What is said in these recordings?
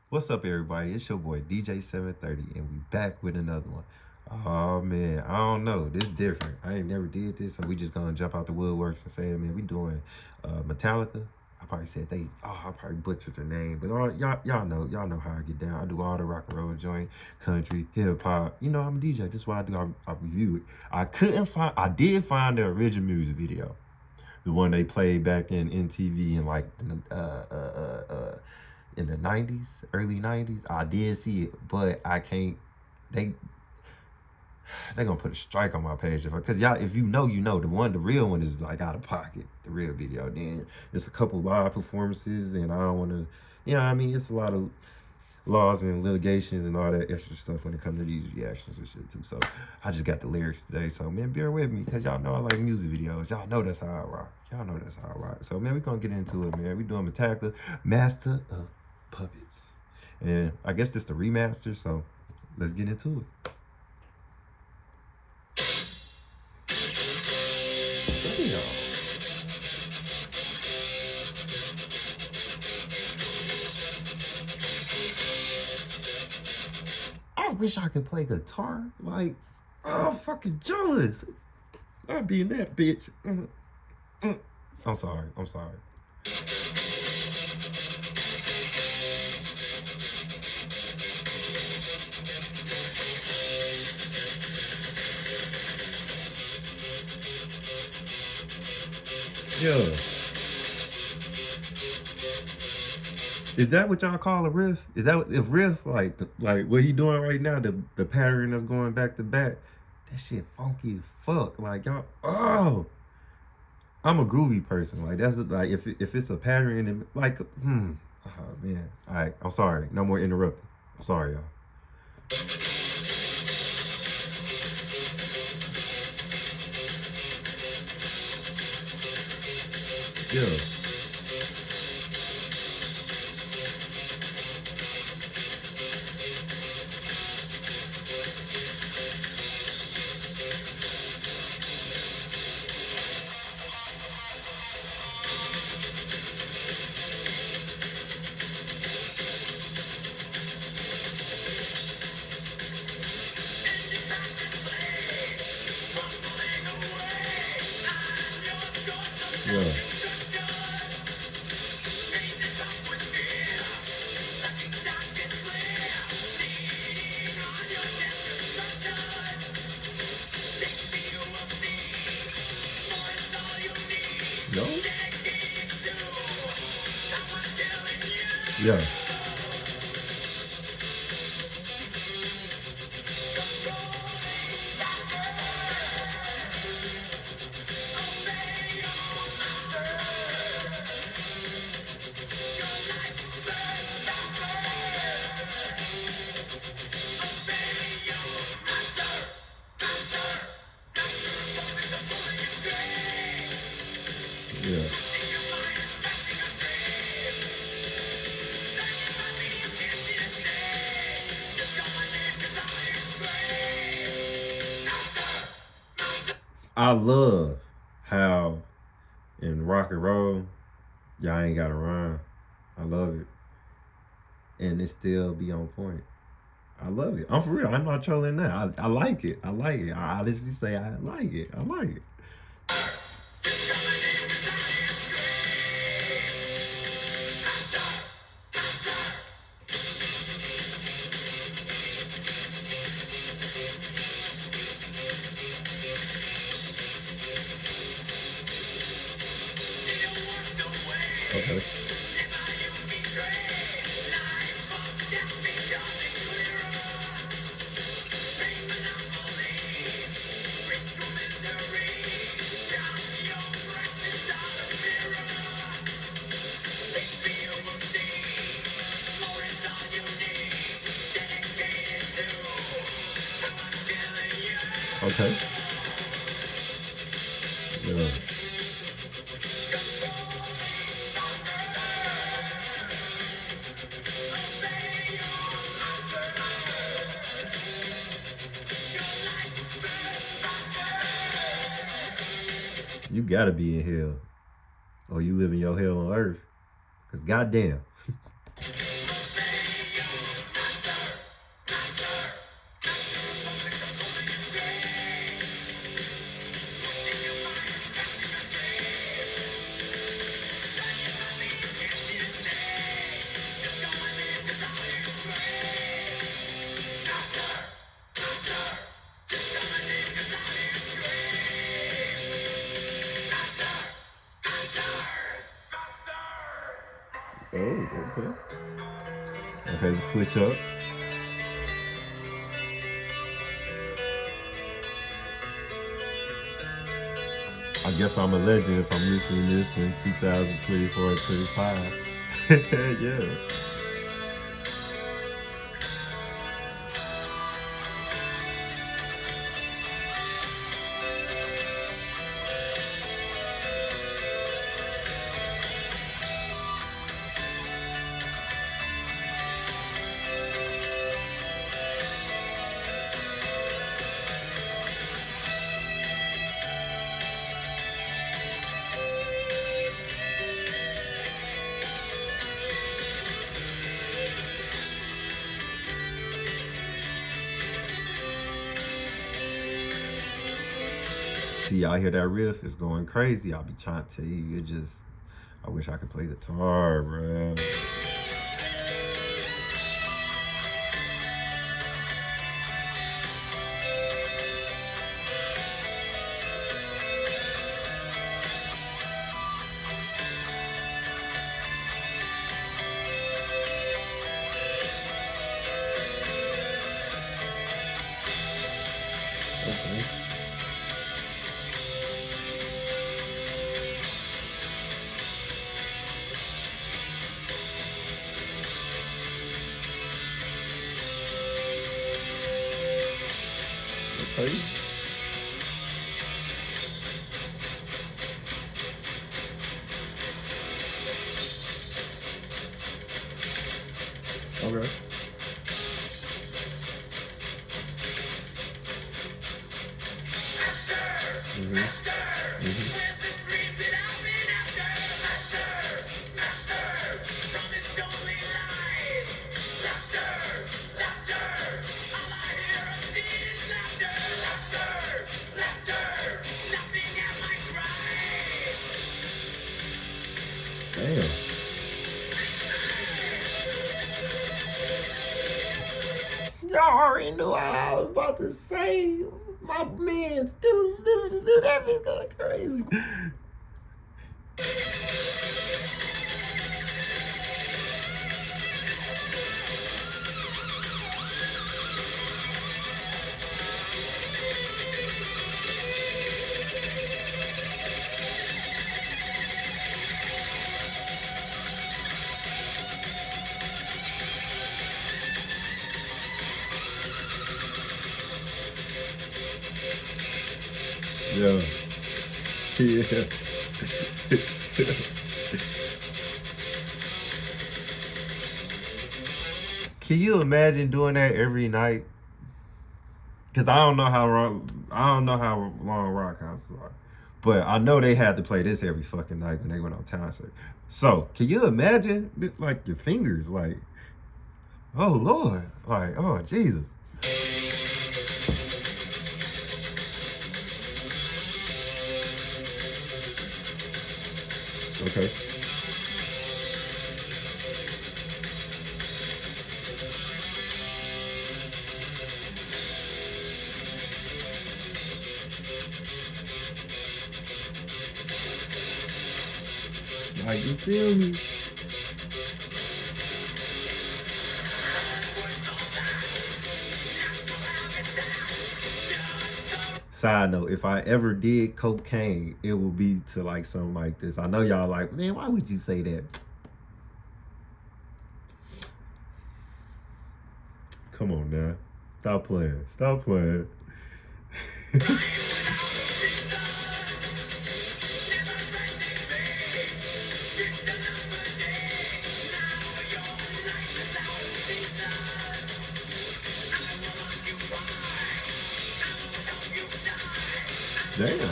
What's up, everybody? It's your boy DJ 730, and we back with another one. Oh man, I don't know. This different. I ain't never did this, so we just gonna jump out the woodworks and say, man, we doing Metallica. I probably said they. Oh, I probably butchered their name, but y'all know how I get down. I do all the rock and roll joint, country, hip hop. You know, I'm a DJ. This is what I do. I review it. I did find the original music video, the one they played back in NTV in like in the 90s, early 90s. I did see it, but I can't. They they gonna put a strike on my page because y'all, if you know, you know. The real one is like out of pocket. The real video. Then it's a couple live performances, and I don't want to. You know, what I mean, it's a lot of laws and litigations and all that extra stuff when it comes to these reactions and shit too. So I just got the lyrics today. So man, bear with me because y'all know I like music videos. Y'all know that's how I rock. Y'all know that's how I rock. So man, we gonna get into it, man. We doing Metallica, Master of Puppets, and I guess this the remaster. So let's get into it. Damn. I wish I could play guitar. Like, oh, fucking jealous. I'd be in that bitch. I'm sorry. I'm sorry. Yeah. Is that what y'all call a riff? Is that if riff like what he doing right now? The pattern that's going back to back. That shit funky as fuck. Like y'all. Oh, I'm a groovy person. Like that's like if it's a pattern and like Oh man. All right. I'm sorry. No more interrupting. I'm sorry, y'all. Yeah. Yeah. No. Yeah. Yeah. I love how in rock and roll, y'all ain't gotta rhyme. I love it. And it still be on point. I love it. I'm for real. I'm not trolling that. I like it. I like it. I honestly say I like it. I like it. Okay. Okay. Yeah. You gotta be in hell, or you live in your hell on earth. Cause goddamn. Oh, okay. Okay, switch up. I guess I'm a legend if I'm listening to this in 2024 or 25. Yeah. See, y'all hear that riff? It's going crazy. I'll be trying to tell you. It just, I wish I could play guitar, bro. Okay. Okay. Okay. Mm-hmm. Mm-hmm. Damn. Y'all already knew what I was about to say. My man still that bitch going crazy. Yeah. Yeah. Can you imagine doing that every night? Cause I don't know how long rock concerts are, but I know they had to play this every fucking night when they went on concert. So can you imagine, like your fingers, like, oh Lord, like, oh Jesus. Okay. Like you feel me? Side note, if I ever did cocaine, it would be to like something like this. I know y'all like, man, why would you say that? Come on now. Stop playing. Stop playing. Damn.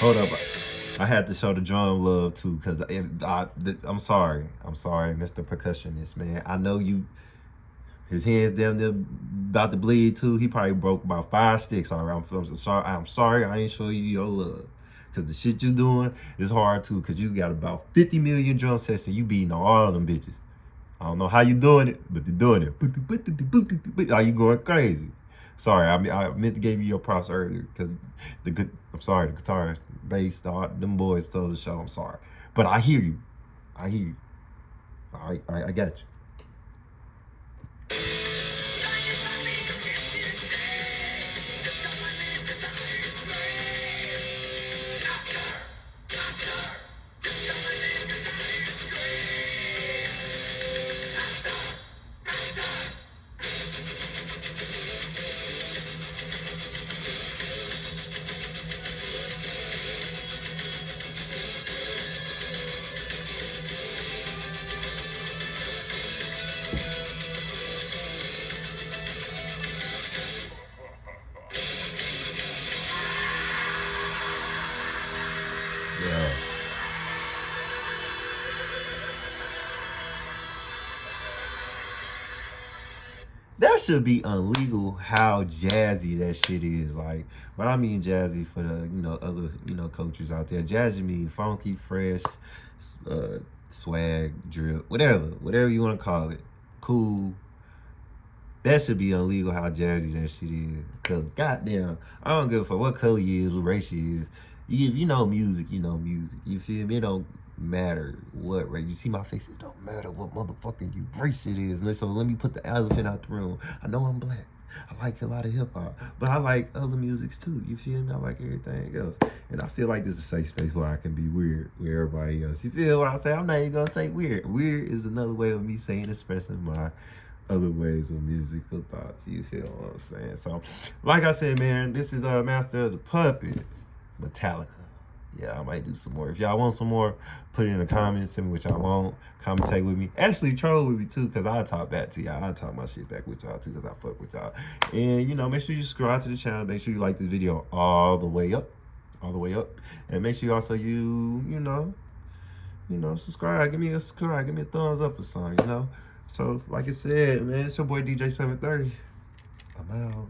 Hold up. I had to show the drum love too, cause I'm sorry, Mr. Percussionist, man. I know you. His hands damn near about to bleed too. He probably broke about 5 sticks already. I'm sorry. I'm sorry. I ain't show you your love, cause the shit you doing is hard too. Cause you got about 50 million drum sets and you beating on all of them bitches. I don't know how you doing it, but you're doing it. Are you going crazy? Sorry, I meant to give you your props earlier because I'm sorry, the guitarist, bass, them boys stole the show. I'm sorry, but I hear you. I hear you. All right, I got you. Yeah. That should be illegal how jazzy that shit is. Like, but I mean jazzy for the, other, cultures out there. Jazzy mean funky, fresh, uh, swag, drip, whatever you want to call it. Cool. That should be illegal how jazzy that shit is. Cause goddamn, I don't give a fuck what color you is, what race you is. If you know music, you know music. You feel me? It don't matter what race. You see my face? It don't matter what motherfucking you race it is. So let me put the elephant out the room. I know I'm black. I like a lot of hip hop, but I like other musics too. You feel me? I like everything else, and I feel like this is a safe space where I can be weird with everybody else. You feel what I say? I'm not even gonna say weird. Weird is another way of me saying expressing my other ways of musical thoughts. You feel what I'm saying? So, like I said, man, this is Master of the Puppet, Metallica. Yeah, I might do some more. If y'all want some more, put it in the comments. Tell me what y'all want. Commentate with me. Actually, troll with me too, because I'll talk back to y'all. I'll talk my shit back with y'all too, because I fuck with y'all. And, make sure you subscribe to the channel. Make sure you like this video all the way up. All the way up. And make sure you also, subscribe. Give me a subscribe. Give me a thumbs up or something, So, like I said, man, it's your boy DJ 730. I'm out.